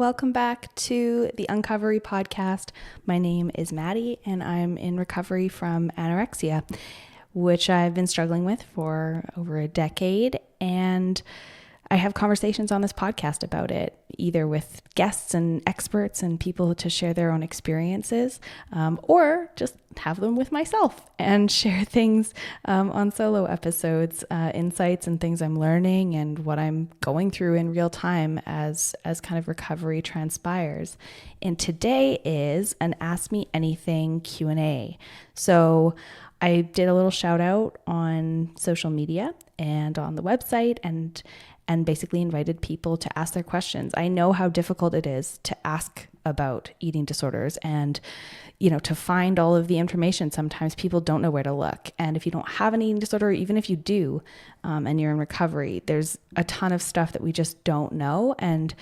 welcome back to the Uncovery podcast. My name is Maddie and I'm in recovery from anorexia, which I've been struggling with for over a decade. And I have conversations on this podcast about it, either with guests and experts and people to share their own experiences, or just have them with myself and share things on solo episodes, insights and things I'm learning and what I'm going through in real time as kind of recovery transpires. And today is an Ask Me Anything Q&A. So I did a little shout out on social media and on the website and basically invited people to ask their questions. I know how difficult it is to ask about eating disorders and, to find all of the information. Sometimes people don't know where to look. And if you don't have an eating disorder, even if you do, and you're in recovery, there's a ton of stuff that we just don't know. And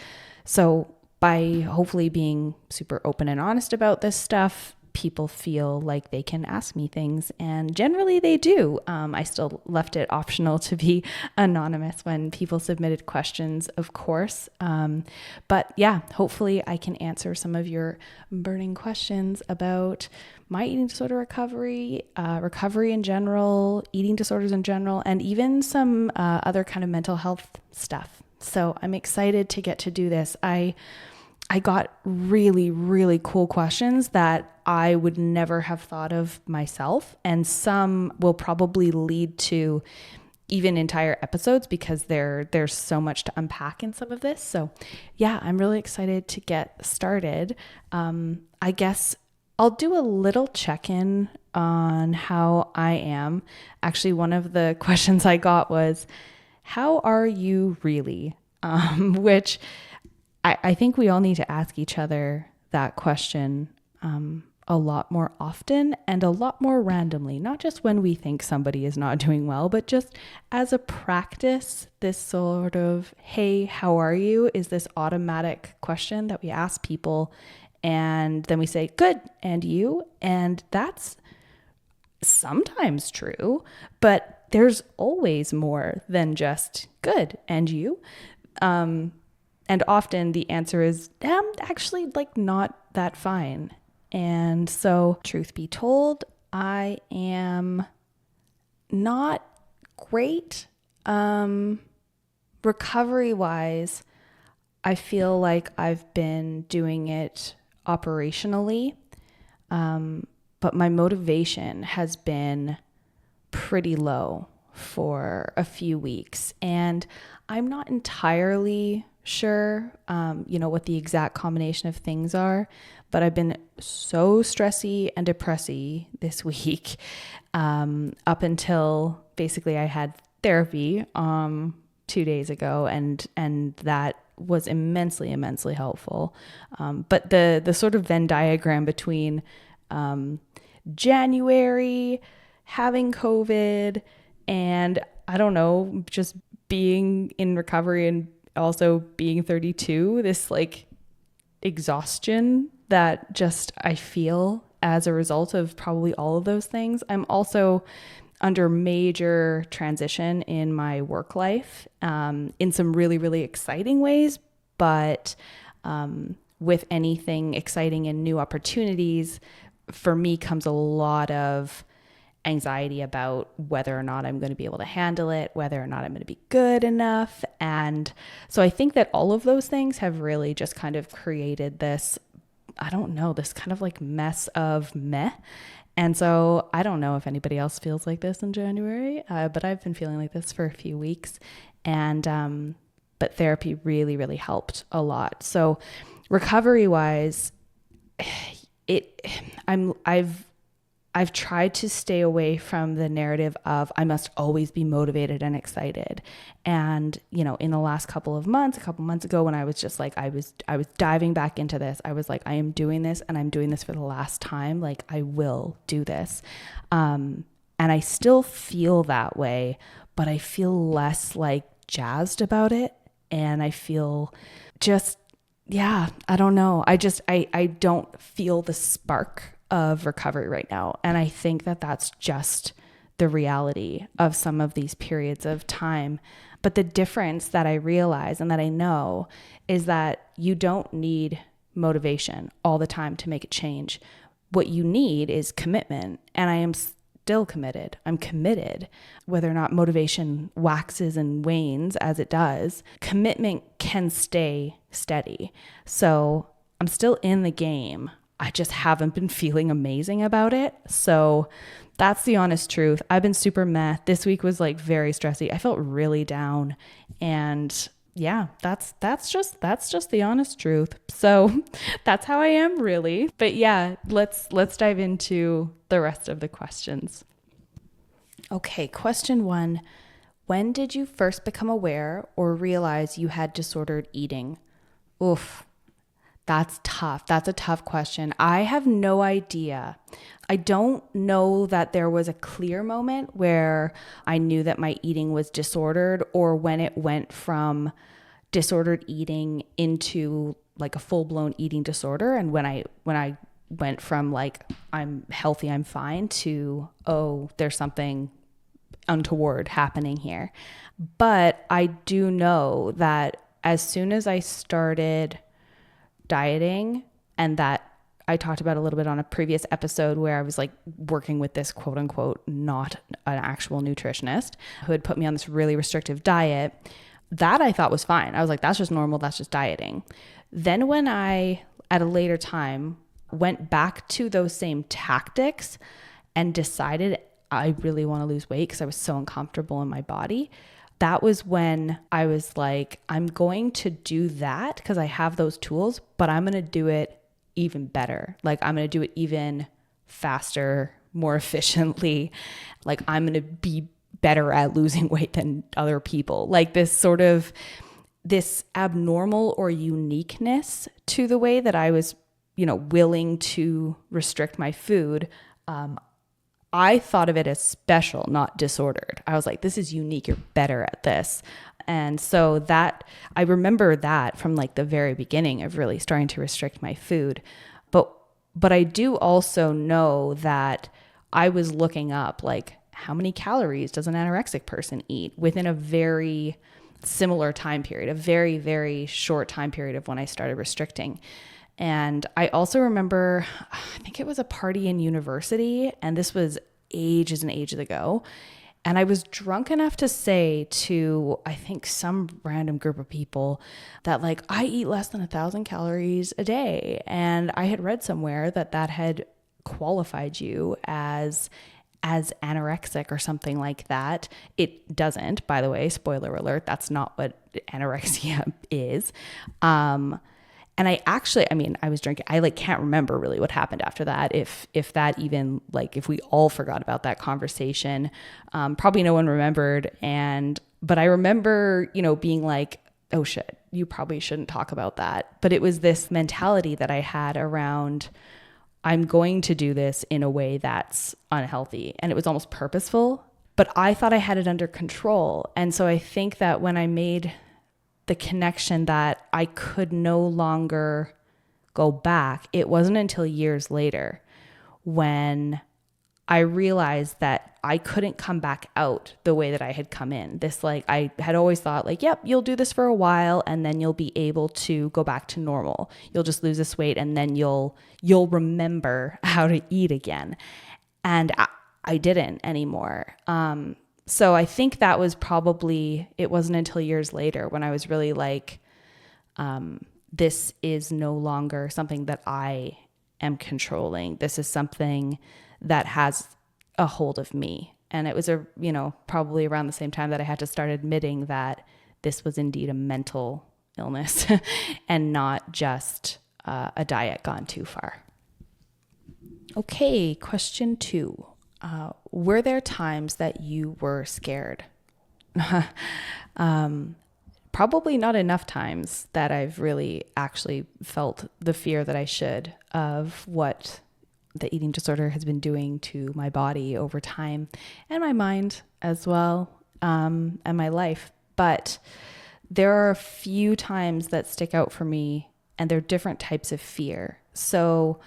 so by hopefully being super open and honest about this stuff, people feel like they can ask me things, and generally they do. I still left it optional to be anonymous when people submitted questions, of course. But yeah, hopefully I can answer some of your burning questions about my eating disorder recovery, recovery in general, eating disorders in general, and even some other kind of mental health stuff. So I'm excited to get to do this. I got really, really cool questions that I would never have thought of myself. And some will probably lead to even entire episodes because there's so much to unpack in some of this. So yeah, I'm really excited to get started. I guess I'll do a little check-in on how I am. Actually, one of the questions I got was, how are you really? Which I think we all need to ask each other that question a lot more often and a lot more randomly, not just when we think somebody is not doing well, but just as a practice, this sort of, hey, how are you, is this automatic question that we ask people. And then we say, good, and you? And that's sometimes true, but there's always more than just good, and you? And often the answer is, actually, not that fine. And so, truth be told, I am not great. Recovery-wise, I feel like I've been doing it operationally, but my motivation has been pretty low for a few weeks. And I'm not entirely sure, what the exact combination of things are, but I've been so stressy and depressy this week, up until basically I had therapy, 2 days ago, and that was immensely helpful. But the sort of Venn diagram between, January, having COVID, and I don't know, just being in recovery and also being 32, this exhaustion that just I feel as a result of probably all of those things. I'm also under major transition in my work life, in some really, really exciting ways, but with anything exciting and new opportunities, for me comes a lot of anxiety about whether or not I'm going to be able to handle it, whether or not I'm going to be good enough. And so I think that all of those things have really just kind of created this, this kind of mess of meh. And so I don't know if anybody else feels like this in January, but I've been feeling like this for a few weeks. And, but therapy really, really helped a lot. So recovery wise, I've tried to stay away from the narrative of I must always be motivated and excited. And, in the last couple of months, a couple months ago, when I was just I was diving back into this, I was like, I am doing this and I'm doing this for the last time. I will do this. And I still feel that way, but I feel less jazzed about it. And I feel just, I don't know. I don't feel the spark of recovery right now. And I think that that's just the reality of some of these periods of time. But the difference that I realize and that I know is that you don't need motivation all the time to make a change. What you need is commitment. And I am still committed. I'm committed. Whether or not motivation waxes and wanes as it does, commitment can stay steady. So I'm still in the game. I just haven't been feeling amazing about it. So that's the honest truth. I've been super meh. This week was like very stressy. I felt really down. And yeah, that's just the honest truth. So that's how I am really. But yeah, let's dive into the rest of the questions. Okay, question 1. When did you first become aware or realize you had disordered eating? Oof. That's tough. That's a tough question. I have no idea. I don't know that there was a clear moment where I knew that my eating was disordered, or when it went from disordered eating into like a full-blown eating disorder. And when I went from like, I'm healthy, I'm fine, to, oh, there's something untoward happening here. But I do know that as soon as I started dieting, and that I talked about a little bit on a previous episode where I was like working with this quote unquote, not an actual nutritionist who had put me on this really restrictive diet, that I thought was fine. I was like, that's just normal. That's just dieting. Then when I, at a later time, went back to those same tactics and decided I really want to lose weight because I was so uncomfortable in my body, that was when I was like, I'm going to do that because I have those tools, but I'm going to do it even better. Like I'm going to do it even faster, more efficiently. Like I'm going to be better at losing weight than other people. Like this abnormal or uniqueness to the way that I was, willing to restrict my food. I thought of it as special, not disordered. I was like, this is unique. You're better at this. And so that, I remember that from like the very beginning of really starting to restrict my food. But I do also know that I was looking up like, how many calories does an anorexic person eat within a very similar time period, a very, very short time period of when I started restricting. And I also remember, I think it was a party in university, and this was ages and ages ago. And I was drunk enough to say to, I think, some random group of people that like, I eat less than 1,000 calories a day. And I had read somewhere that had qualified you as anorexic or something like that. It doesn't, by the way, spoiler alert, that's not what anorexia is. And I was drinking. I can't remember really what happened after that. If that even if we all forgot about that conversation, probably no one remembered. But I remember, being like, oh shit, you probably shouldn't talk about that. But it was this mentality that I had around, I'm going to do this in a way that's unhealthy. And it was almost purposeful, but I thought I had it under control. And so I think that when I made the connection that I could no longer go back, it wasn't until years later when I realized that I couldn't come back out the way that I had come in. I had always thought yep, you'll do this for a while and then you'll be able to go back to normal. You'll just lose this weight and then you'll remember how to eat again. And I didn't anymore. So I think that was it wasn't until years later when I was really like, this is no longer something that I am controlling. This is something that has a hold of me. And it was probably around the same time that I had to start admitting that this was indeed a mental illness and not just a diet gone too far. Okay, question 2. Were there times that you were scared? Probably not enough times that I've really actually felt the fear that I should of what the eating disorder has been doing to my body over time and my mind as well, and my life. But there are a few times that stick out for me, and they're different types of fear. So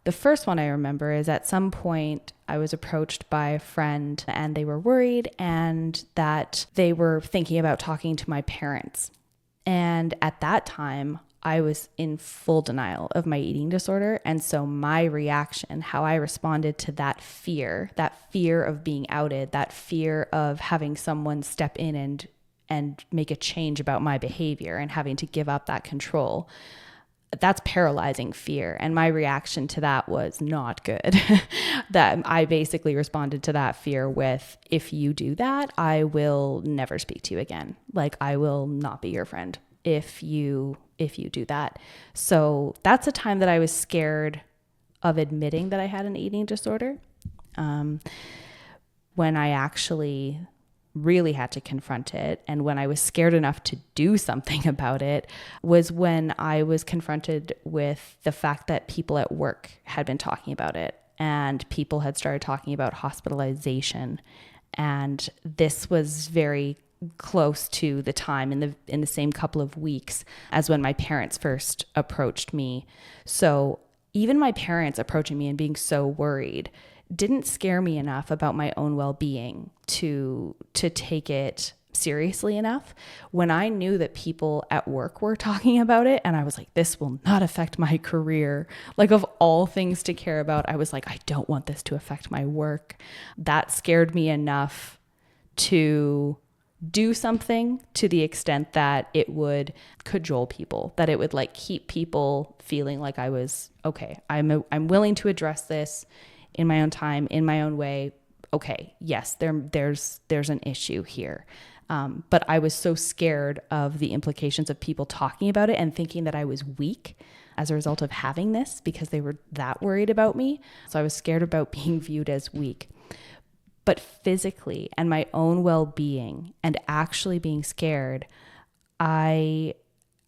The first one I remember is at some point I was approached by a friend and they were worried and that they were thinking about talking to my parents. And at that time, I was in full denial of my eating disorder. And so my reaction, how I responded to that fear of being outed, that fear of having someone step in and make a change about my behavior and having to give up that control, that's paralyzing fear. And my reaction to that was not good. That I basically responded to that fear with, if you do that, I will never speak to you again. Like, I will not be your friend if you do that. So that's a time that I was scared of admitting that I had an eating disorder. When I actually really had to confront it, and when I was scared enough to do something about it, was when I was confronted with the fact that people at work had been talking about it, and people had started talking about hospitalization. And this was very close to the time in the same couple of weeks as when my parents first approached me. So even my parents approaching me and being so worried didn't scare me enough about my own well-being to take it seriously enough. When I knew that people at work were talking about it and I was like, this will not affect my career, like of all things to care about, I was like, I don't want this to affect my work. That scared me enough to do something to the extent that it would cajole people, that it would like keep people feeling like I was okay. I'm willing to address this in my own time, in my own way. Okay, yes, there's an issue here. But I was so scared of the implications of people talking about it and thinking that I was weak as a result of having this because they were that worried about me. So I was scared about being viewed as weak. But physically and my own well-being and actually being scared, I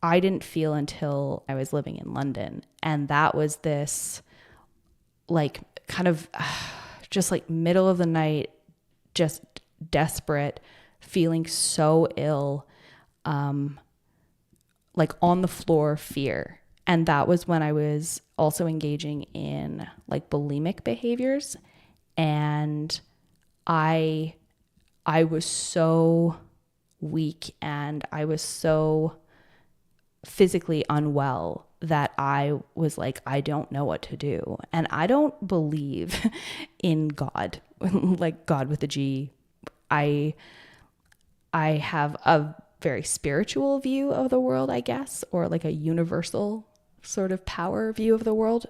didn't feel until I was living in London. And that was this like kind of just like middle of the night, just desperate, feeling so ill, like on the floor fear. And that was when I was also engaging in like bulimic behaviors. And I was so weak and I was so physically unwell that I was like, I don't know what to do. And I don't believe in God, like God with a G. I have a very spiritual view of the world, I guess, or like a universal sort of power view of the world.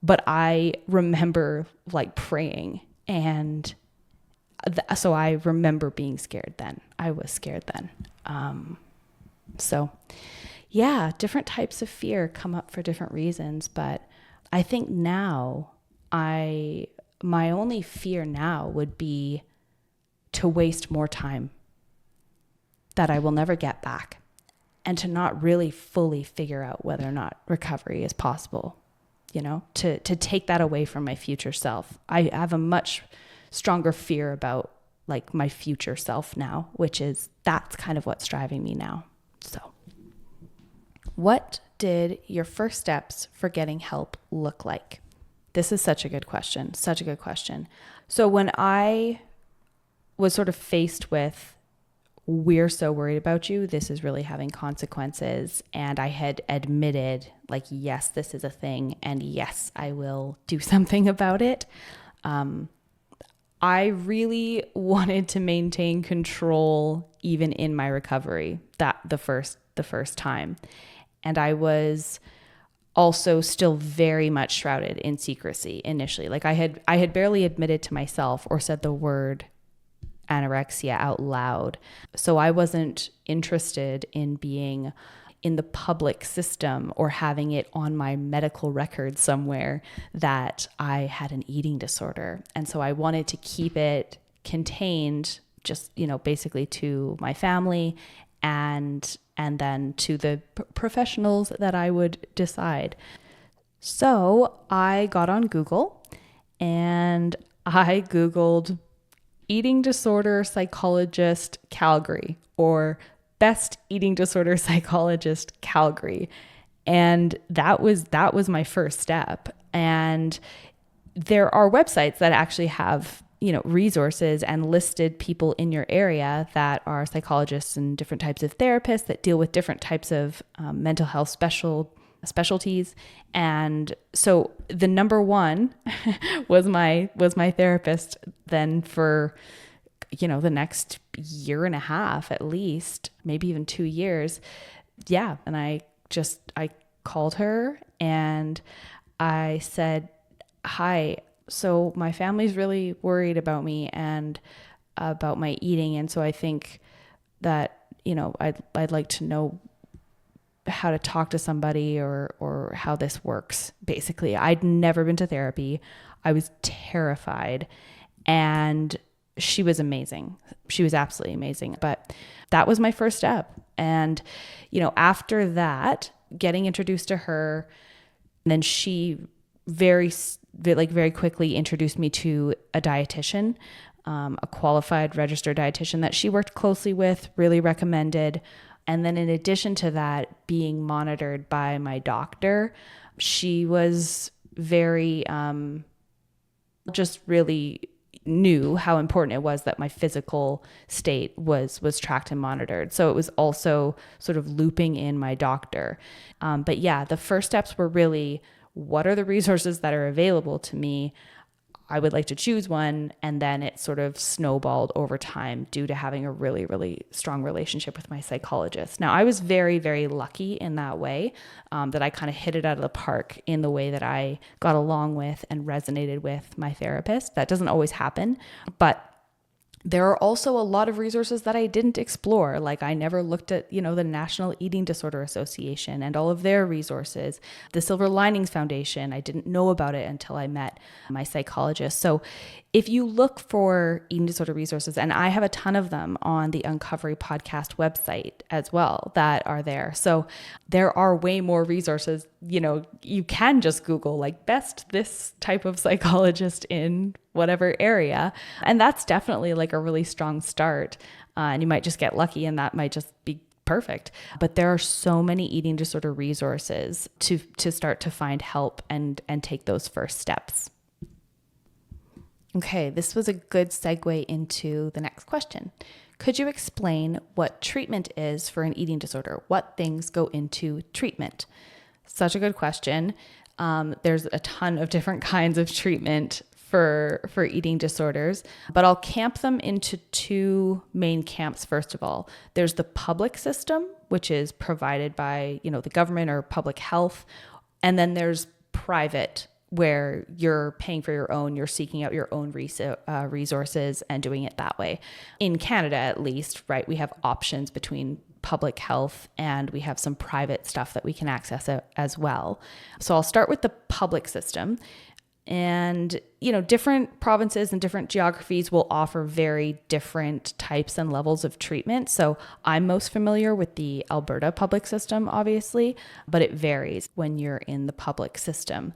But I remember like praying, and so I remember being scared then. I was scared then. So yeah, different types of fear come up for different reasons. But I think now my only fear now would be to waste more time that I will never get back, and to not really fully figure out whether or not recovery is possible, you know, to take that away from my future self. I have a much stronger fear about like my future self now, that's kind of what's driving me now. So what did your first steps for getting help look like? This is such a good question. Such a good question. So when I was sort of faced with, we're so worried about you, this is really having consequences, and I had admitted like, yes, this is a thing, and yes, I will do something about it. I really wanted to maintain control even in my recovery, that the first time. And I was also still very much shrouded in secrecy initially. Like I had barely admitted to myself or said the word anorexia out loud. So I wasn't interested in being in the public system or having it on my medical record somewhere that I had an eating disorder. And so I wanted to keep it contained, just, you know, basically to my family and then to the professionals that I would decide. So I got on Google and I Googled eating disorder psychologist Calgary, or best eating disorder psychologist Calgary. And that was my first step. And there are websites that actually have, resources and listed people in your area that are psychologists and different types of therapists that deal with different types of mental health specialties. And so the number one was my therapist then for, the next year and a half, at least, maybe even 2 years. Yeah. And I called her and I said, hi, so my family's really worried about me and about my eating. And so I think that, I'd like to know how to talk to somebody or how this works. Basically, I'd never been to therapy. I was terrified, and she was amazing. She was absolutely amazing. But that was my first step. And, after that, getting introduced to her, and then she very quickly introduced me to a dietitian, a qualified registered dietitian that she worked closely with, really recommended. And then in addition to that, being monitored by my doctor, she was very, just really knew how important it was that my physical state was tracked and monitored. So it was also sort of looping in my doctor. But yeah, the first steps were really, what are the resources that are available to me? I would like to choose one. And then it sort of snowballed over time due to having a really, really strong relationship with my psychologist. Now, I was very, very lucky in that way, that I kind of hit it out of the park in the way that I got along with and resonated with my therapist. That doesn't always happen, but there are also a lot of resources that I didn't explore. Like I never looked at, the National Eating Disorder Association and all of their resources. The Silver Linings Foundation, I didn't know about it until I met my psychologist. So if you look for eating disorder resources, and I have a ton of them on the Uncovery podcast website as well that are there. So there are way more resources. You can just Google like best this type of psychologist in whatever area. And that's definitely like a really strong start. And you might just get lucky and that might just be perfect. But there are so many eating disorder resources to start to find help and take those first steps. Okay, this was a good segue into the next question. Could you explain what treatment is for an eating disorder? What things go into treatment? Such a good question. There's a ton of different kinds of treatment for eating disorders, but I'll camp them into two main camps. First of all, there's the public system, which is provided by, the government or public health. And then there's private, where you're paying for your own, you're seeking out your own resources and doing it that way. In Canada, at least, right, we have options between public health and we have some private stuff that we can access as well. So I'll start with the public system. And, different provinces and different geographies will offer very different types and levels of treatment. So I'm most familiar with the Alberta public system, obviously, but it varies when you're in the public system.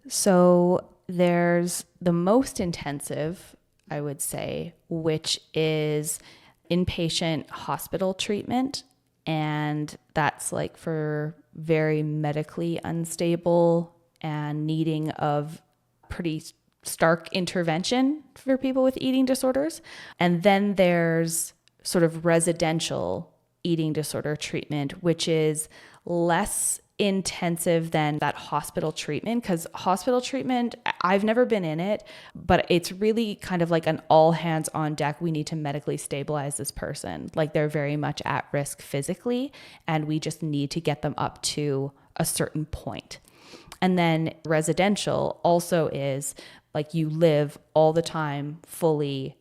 So there's the most intensive, I would say, which is inpatient hospital treatment. And that's like for very medically unstable and needing of pretty stark intervention for people with eating disorders. And then there's sort of residential eating disorder treatment, which is less intensive than that hospital treatment, because hospital treatment, I've never been in it, but it's really kind of like an all hands on deck. We need to medically stabilize this person. Like they're very much at risk physically, and we just need to get them up to a certain point. And then residential also is like you live all the time fully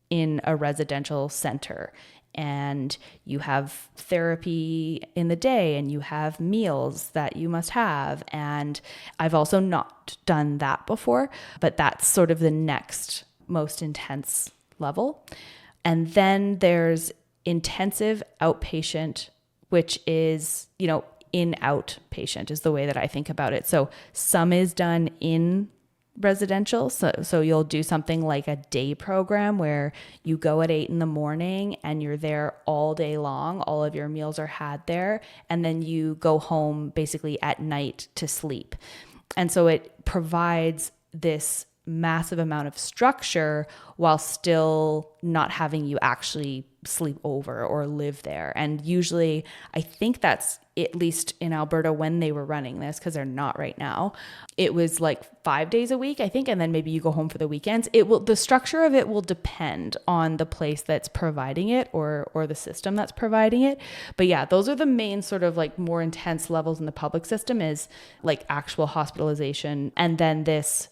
in a residential center. And you have therapy in the day and you have meals that you must have. And I've also not done that before, but that's sort of the next most intense level. And then there's intensive outpatient, which is, in outpatient is the way that I think about it. So some is done in residential. So you'll do something like a day program where you go at 8 a.m. and you're there all day long. All of your meals are had there. And then you go home basically at night to sleep. And so it provides this massive amount of structure while still not having you actually sleep over or live there. And usually I think that's, at least in Alberta when they were running this, because they're not right now, it was like 5 days a week, I think. And then maybe you go home for the weekends. The structure of it will depend on the place that's providing it or the system that's providing it. But yeah, those are the main sort of like more intense levels in the public system, is like actual hospitalization. And then this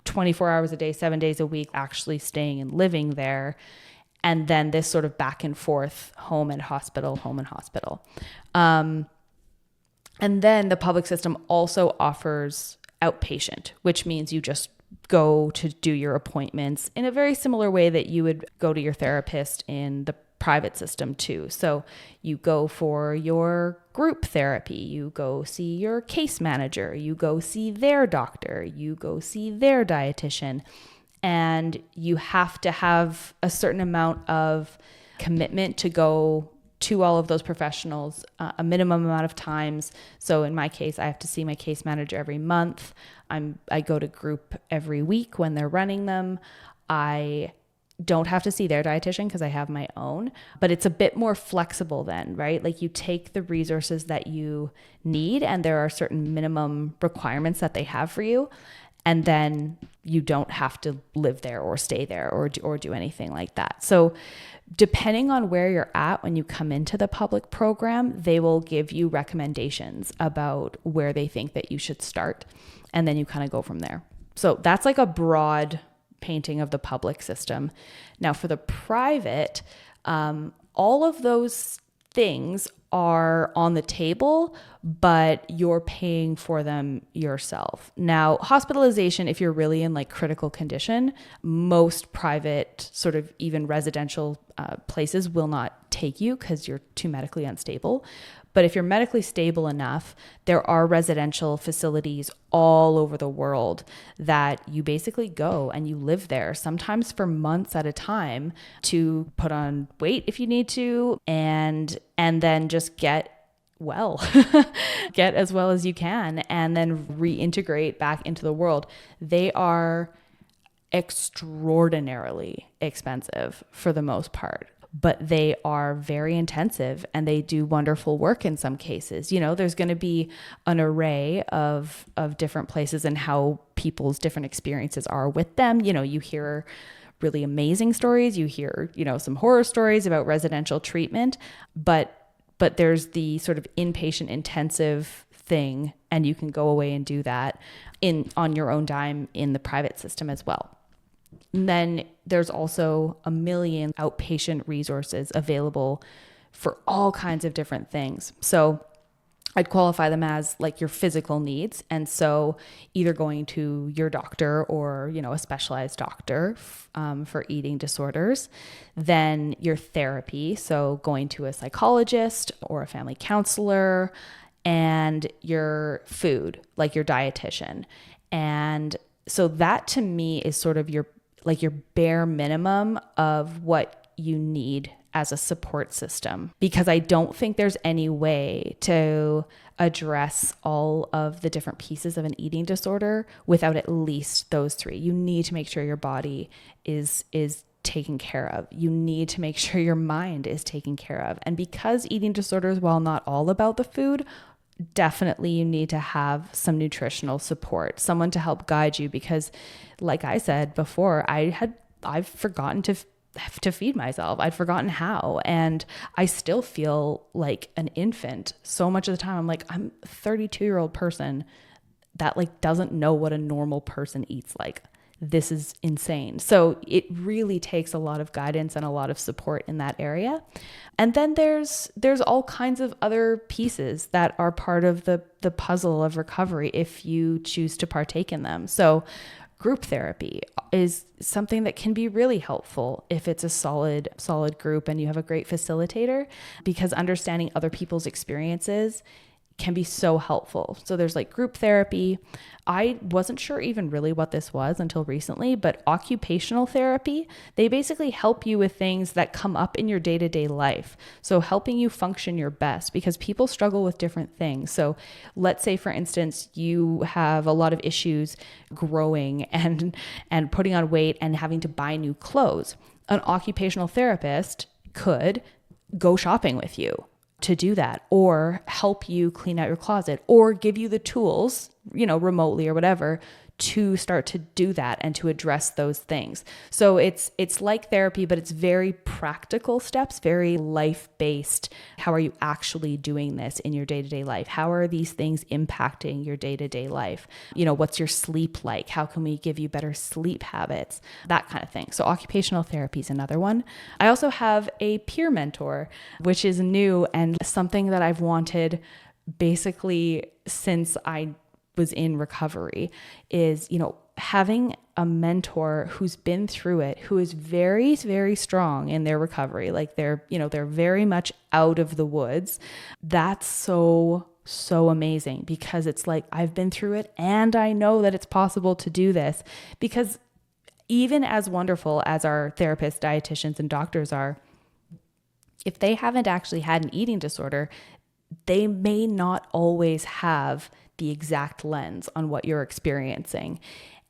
24 hours a day, 7 days a week, actually staying and living there. And then this sort of back and forth, home and hospital, home and hospital. And then the public system also offers outpatient, which means you just go to do your appointments in a very similar way that you would go to your therapist in the private system too. So you go for your group therapy, you go see your case manager, you go see their doctor, you go see their dietitian, and you have to have a certain amount of commitment to go to all of those professionals a minimum amount of times. So in my case, I have to see my case manager every month. I go to group every week when they're running them. I don't have to see their dietitian because I have my own, but it's a bit more flexible then, right? Like you take the resources that you need, and there are certain minimum requirements that they have for you. And then you don't have to live there or stay there or do anything like that. So depending on where you're at when you come into the public program, they will give you recommendations about where they think that you should start. And then you kind of go from there. So that's like a broad painting of the public system. Now for the private, all of those things are on the table, but you're paying for them yourself. Now, hospitalization, if you're really in like critical condition, most private sort of even residential places will not take you because you're too medically unstable. But if you're medically stable enough, there are residential facilities all over the world that you basically go and you live there, sometimes for months at a time, to put on weight if you need to, and then just get well, get as well as you can, and then reintegrate back into the world. They are extraordinarily expensive for the most part, but they are very intensive and they do wonderful work in some cases. You know, there's going to be an array of different places and how people's different experiences are with them. You know, you hear really amazing stories, you hear, you know, some horror stories about residential treatment, but there's the sort of inpatient intensive thing, and you can go away and do that on your own dime in the private system as well. And then there's also a million outpatient resources available for all kinds of different things. So I'd qualify them as like your physical needs. And so either going to your doctor or, you know, a specialized doctor for eating disorders, then your therapy. So going to a psychologist or a family counselor, and your food, like your dietitian. And so that to me is sort of your bare minimum of what you need as a support system, because I don't think there's any way to address all of the different pieces of an eating disorder without at least those three. You need to make sure your body is taken care of. You need to make sure your mind is taken care of. And because eating disorders, while not all about the food, definitely you need to have some nutritional support, someone to help guide you, because like I said before, I've forgotten to feed myself. I'd forgotten how, and I still feel like an infant so much of the time. I'm like, I'm a 32-year-old person that like doesn't know what a normal person eats like. This is insane. So it really takes a lot of guidance and a lot of support in that area. And then there's all kinds of other pieces that are part of the puzzle of recovery if you choose to partake in them. So group therapy is something that can be really helpful if it's a solid group and you have a great facilitator, because understanding other people's experiences can be so helpful. So there's like group therapy. I wasn't sure even really what this was until recently, but occupational therapy, they basically help you with things that come up in your day-to-day life. So helping you function your best, because people struggle with different things. So let's say, for instance, you have a lot of issues growing and putting on weight and having to buy new clothes. An occupational therapist could go shopping with you to do that, or help you clean out your closet, or give you the tools, remotely or whatever, to start to do that and to address those things. So it's like therapy, but it's very practical steps, very life-based. How are you actually doing this in your day-to-day life? How are these things impacting your day-to-day life? What's your sleep like? How can we give you better sleep habits? That kind of thing. So occupational therapy is another one. I also have a peer mentor, which is new and something that I've wanted basically since I was in recovery, is, having a mentor who's been through it, who is very, very strong in their recovery. Like they're very much out of the woods. That's so amazing, because it's like, I've been through it and I know that it's possible to do this. Because even as wonderful as our therapists, dietitians, and doctors are, if they haven't actually had an eating disorder, they may not always have the exact lens on what you're experiencing.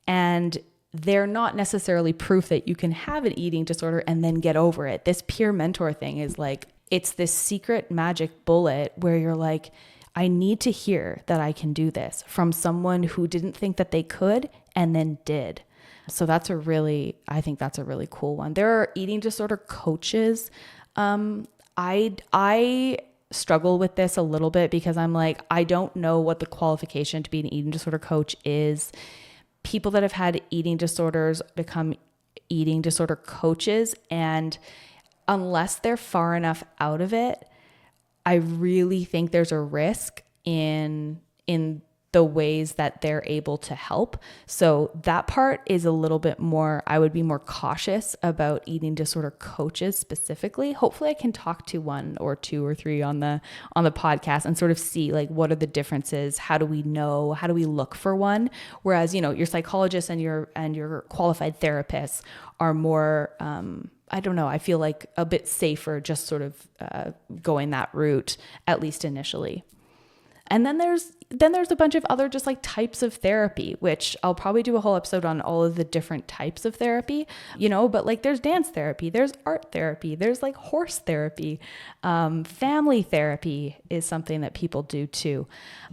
And they're not necessarily proof that you can have an eating disorder and then get over it. This peer mentor thing is like, it's this secret magic bullet where you're like, I need to hear that I can do this from someone who didn't think that they could and then did. So I think that's a really cool one. There are eating disorder coaches. I struggle with this a little bit because I'm like, I don't know what the qualification to be an eating disorder coach is. People that have had eating disorders become eating disorder coaches, and unless they're far enough out of it, I really think there's a risk in the ways that they're able to help. So that part is a little bit more, I would be more cautious about eating disorder coaches specifically. Hopefully I can talk to one or two or three on the podcast and sort of see like, what are the differences? How do we know? How do we look for one? Whereas, your psychologists and your qualified therapists are more, I don't know, I feel like a bit safer just sort of going that route, at least initially. And then there's a bunch of other just like types of therapy, which I'll probably do a whole episode on all of the different types of therapy, but like there's dance therapy, there's art therapy, there's like horse therapy, family therapy is something that people do too.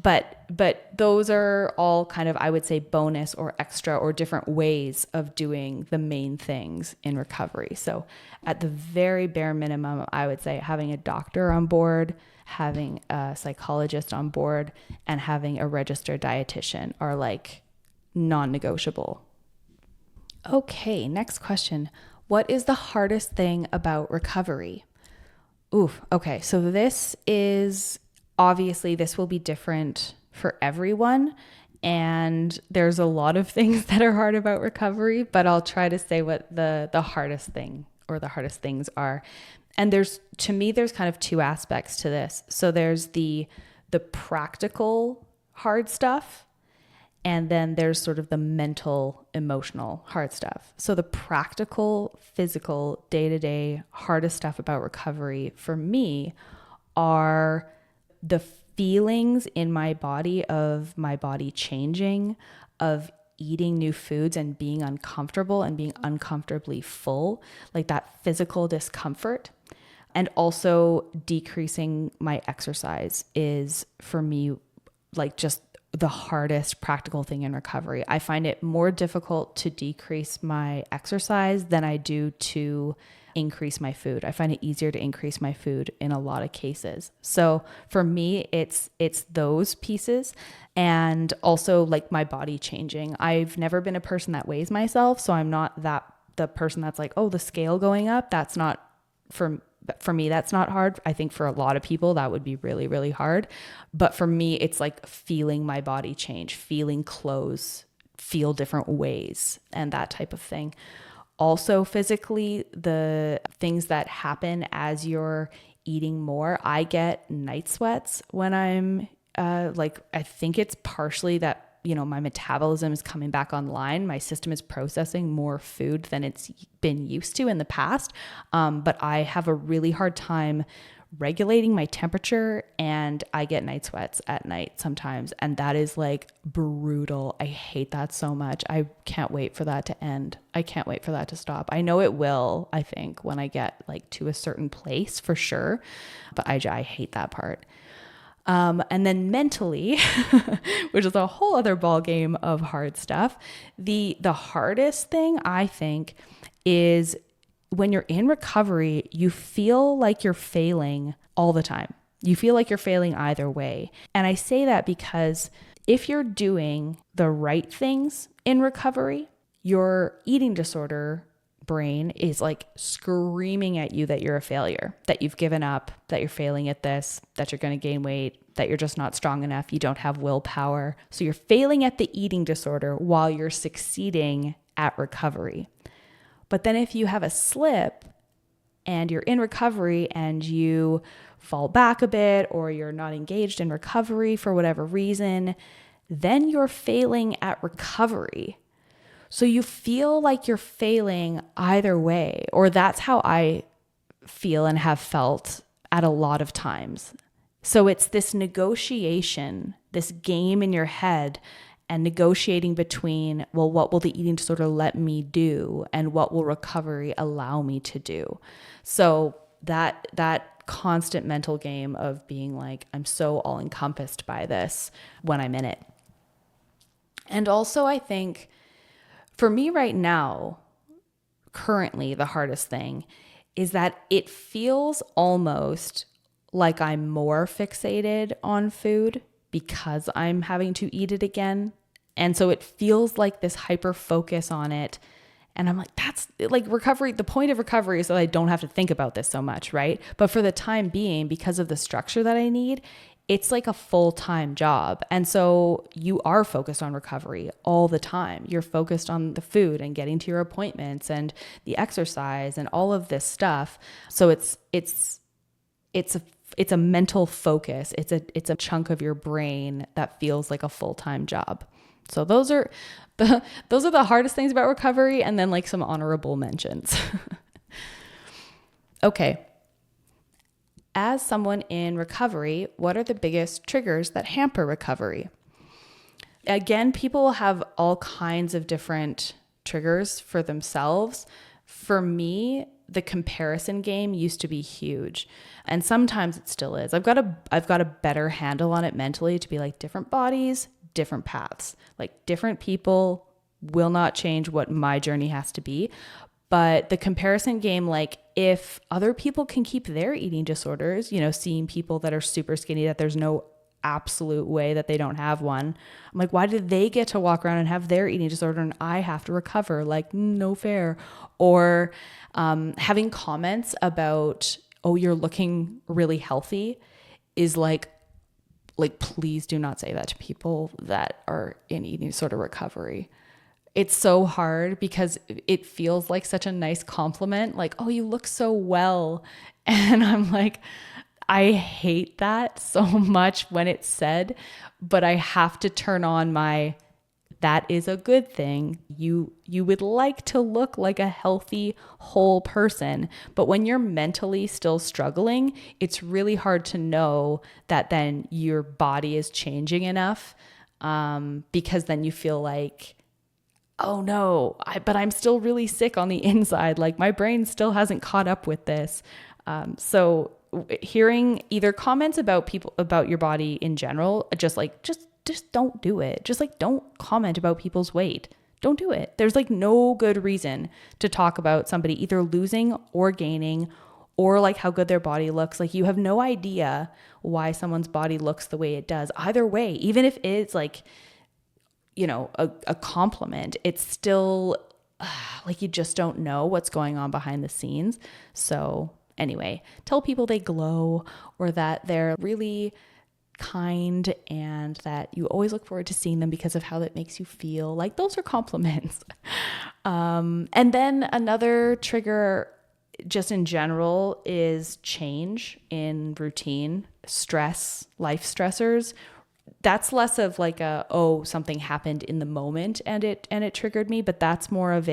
But those are all kind of, I would say, bonus or extra or different ways of doing the main things in recovery. So at the very bare minimum, I would say having a doctor on board, having a psychologist on board, and having a registered dietitian are like non-negotiable. Okay, next question. What is the hardest thing about recovery? Okay. So this will be different for everyone. And there's a lot of things that are hard about recovery, but I'll try to say what the hardest thing or the hardest things are. And to me, there's kind of two aspects to this. So there's the practical hard stuff, and then there's sort of the mental, emotional hard stuff. So the practical, physical, day-to-day hardest stuff about recovery for me are the feelings in my body of my body changing, of eating new foods and being uncomfortable and being uncomfortably full, like that physical discomfort. And also decreasing my exercise is for me like just the hardest practical thing in recovery. I find it more difficult to decrease my exercise than I do to increase my food. I find it easier to increase my food in a lot of cases. So for me, it's those pieces, and also like my body changing. I've never been a person that weighs myself, so I'm not the person that's like, oh, the scale going up. That's not for me, that's not hard. I think for a lot of people that would be really, really hard. But for me, it's like feeling my body change, feeling clothes, feel different ways, and that type of thing. Also physically, the things that happen as you're eating more, I get night sweats when I'm like, I think it's partially that, you know, my metabolism is coming back online. My system is processing more food than it's been used to in the past. But I have a really hard time regulating my temperature, and I get night sweats at night sometimes. And that is like brutal. I hate that so much. I can't wait for that to end. I can't wait for that to stop. I know it will, I think, when I get like to a certain place for sure. But I hate that part. And then mentally, which is a whole other ball game of hard stuff. The hardest thing, I think, is when you're in recovery, you feel like you're failing all the time. You feel like you're failing either way. And I say that because if you're doing the right things in recovery, your eating disorder brain is like screaming at you that you're a failure, that you've given up, that you're failing at this, that you're going to gain weight, that you're just not strong enough, you don't have willpower. So you're failing at the eating disorder while you're succeeding at recovery. But then if you have a slip and you're in recovery and you fall back a bit, or you're not engaged in recovery for whatever reason, then you're failing at recovery. So you feel like you're failing either way, or that's how I feel and have felt at a lot of times. So it's this negotiation, this game in your head, and negotiating between, well, what will the eating disorder let me do, and what will recovery allow me to do? So that constant mental game of being like, I'm so all encompassed by this when I'm in it. And also, I think for me right now, currently, the hardest thing is that it feels almost like I'm more fixated on food because I'm having to eat it again. And so it feels like this hyper focus on it. And I'm like, that's like recovery. The point of recovery is that I don't have to think about this so much, right? But for the time being, because of the structure that I need, it's like a full-time job. And so you are focused on recovery all the time. You're focused on the food and getting to your appointments and the exercise and all of this stuff. So it's a mental focus. It's a chunk of your brain that feels like a full-time job. So those are the hardest things about recovery, and then like some honorable mentions. Okay. As someone in recovery, what are the biggest triggers that hamper recovery? Again, people have all kinds of different triggers for themselves. For me, the comparison game used to be huge, and sometimes it still is. I've got a better handle on it mentally to be like, different bodies, different paths. Like, different people will not change what my journey has to be. But the comparison game, like, if other people can keep their eating disorders, you know, seeing people that are super skinny, that there's no absolute way that they don't have one. I'm like, why did they get to walk around and have their eating disorder and I have to recover? Like, no fair. Or having comments about, oh, you're looking really healthy is like, please do not say that to people that are in eating disorder recovery. It's so hard because it feels like such a nice compliment. Like, oh, you look so well. And I'm like, I hate that so much when it's said, but I have to turn on my, that is a good thing. You would like to look like a healthy, whole person. But when you're mentally still struggling, it's really hard to know that then your body is changing enough, because then you feel like, oh no, but I'm still really sick on the inside. Like, my brain still hasn't caught up with this. So hearing either comments about people, about your body in general, just don't do it. Just like, don't comment about people's weight. Don't do it. There's like no good reason to talk about somebody either losing or gaining, or like how good their body looks. Like, you have no idea why someone's body looks the way it does. Either way, even if it's like, you know, a compliment, it's still like, you just don't know what's going on behind the scenes. So anyway, tell people they glow, or that they're really kind, and that you always look forward to seeing them because of how that makes you feel. Like, those are compliments. And then another trigger just in general is change in routine, stress, life stressors that's less of like something happened in the moment and it triggered me, but that's more of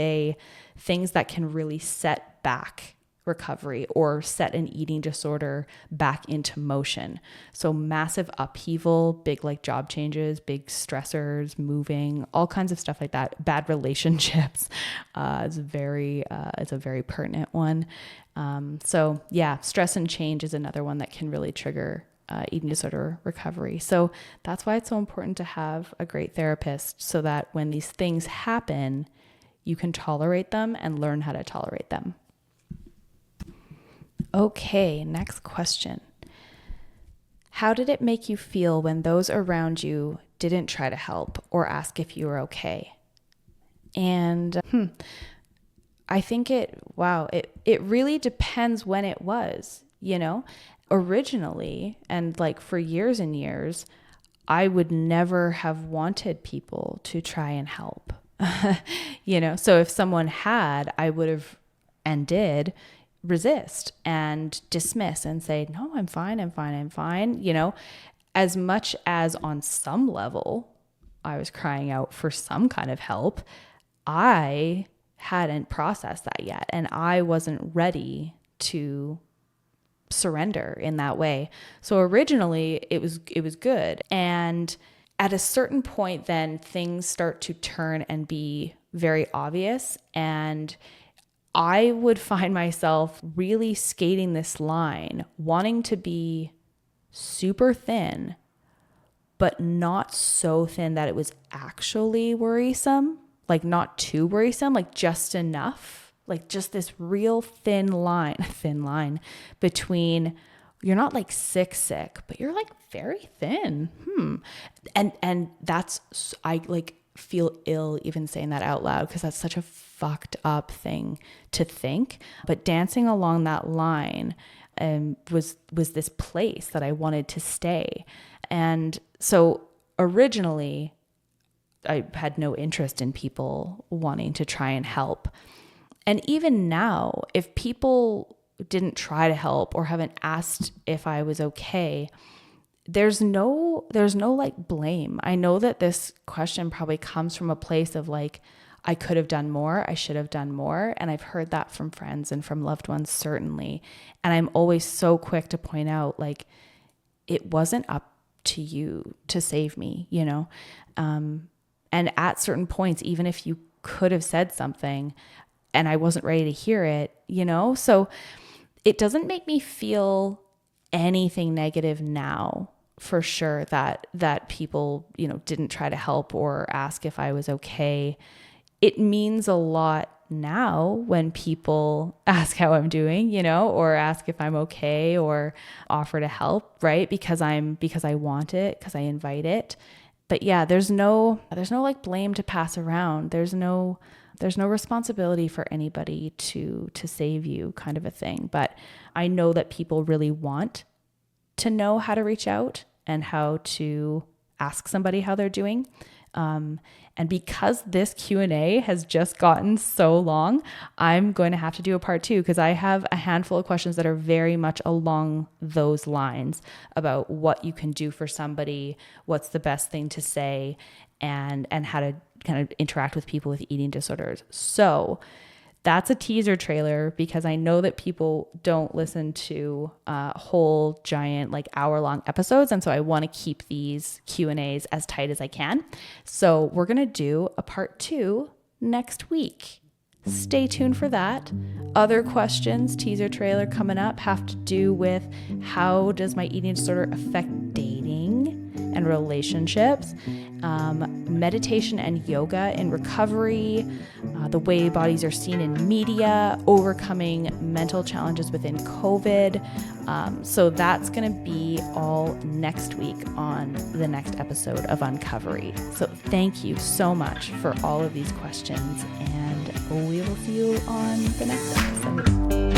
things that can really set back recovery or set an eating disorder back into motion. So massive upheaval, big like job changes, big stressors, moving, all kinds of stuff like that. Bad relationships is it's a very pertinent one. So yeah, stress and change is another one that can really trigger eating disorder recovery. So that's why it's so important to have a great therapist, so that when these things happen, you can tolerate them and learn how to tolerate them. Okay, next question. How did it make you feel when those around you didn't try to help or ask if you were okay? And I think it really depends when it was, originally, and like for years and years, I would never have wanted people to try and help, so if someone had, I would have and did resist and dismiss and say, no, I'm fine. As much as on some level, I was crying out for some kind of help, I hadn't processed that yet. And I wasn't ready to surrender in that way. So originally it was good. And at a certain point, then things start to turn and be very obvious. And I would find myself really skating this line, wanting to be super thin, but not so thin that it was actually worrisome, like not too worrisome, like just enough, like just this real thin line between, you're not like sick, but you're like very thin. And that's, I like feel ill even saying that out loud, because that's such a fucked up thing to think. But dancing along that line was this place that I wanted to stay. And so originally I had no interest in people wanting to try and help. And even now, if people didn't try to help or haven't asked if I was okay, there's no like blame. I know that this question probably comes from a place of like, I could have done more, I should have done more. And I've heard that from friends and from loved ones, certainly. And I'm always so quick to point out, like, it wasn't up to you to save me, and at certain points, even if you could have said something and I wasn't ready to hear it, so it doesn't make me feel anything negative now, for sure, that people, didn't try to help or ask if I was okay. It means a lot now when people ask how I'm doing, or ask if I'm okay or offer to help, right? Because I want it, because I invite it. But yeah, there's no like blame to pass around. There's no responsibility for anybody to save you, kind of a thing. But I know that people really want to know how to reach out and how to ask somebody how they're doing. And because this Q&A has just gotten so long, I'm going to have to do a part 2, because I have a handful of questions that are very much along those lines about what you can do for somebody, what's the best thing to say, and how to kind of interact with people with eating disorders. So that's a teaser trailer, because I know that people don't listen to whole giant like hour-long episodes. And so I want to keep these Q&As as tight as I can. So we're going to do a part 2 next week. Stay tuned for that. Other questions, teaser trailer coming up, have to do with how does my eating disorder affect dating and relationships, meditation and yoga in recovery, the way bodies are seen in media, overcoming mental challenges within COVID. So that's going to be all next week on the next episode of Uncovery. So thank you so much for all of these questions, and we will see you on the next episode.